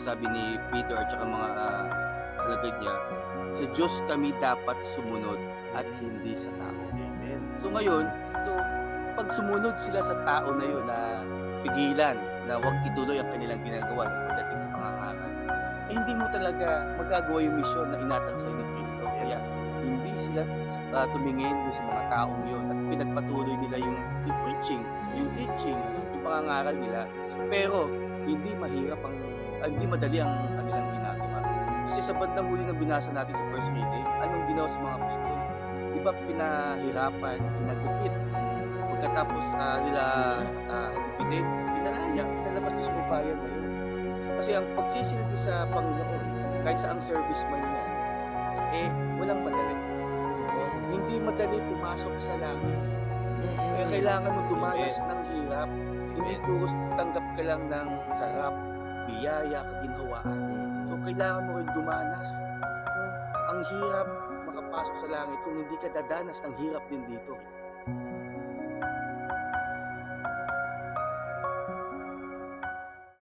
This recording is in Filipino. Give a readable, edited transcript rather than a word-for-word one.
sabi ni Peter at saka mga alagad niya, sa Diyos kami dapat sumunod at hindi sa tao. Amen. So ngayon, so pag sumunod sila sa tao na yun na pigilan na huwag ituloy ang kanilang ginagawa pagdating sa pangangaral, eh hindi mo talaga magagawa yung misyon na inatang sa'yo ni Kristo. Kaya hindi sila tumingin doon sa mga taong yun at pinagpatuloy nila yung preaching, yung teaching, yung pangangaral nila. Pero hindi hindi madali ang kanilang ginagawa. Kasi sa bandang huli na binasa natin sa first reading, anong ginawa sa mga apostol? Di ba pinahirapan, pinagupit, pagkatapos nila gupitin, pinalabas doon sa bayan na yun. Kasi ang pagsisilbi sa Panginoon, kahit sa ang serviceman niya, eh walang madali. Hindi madali pumasok sa langit. Kaya kailangan mo dumanas ng hirap. Hindi puro tanggap ka lang ng sarap, biyaya, kaginhawaan. So kailangan mo rin dumanas. Ang hirap makapasok sa langit kung hindi ka dadanas ng hirap din dito.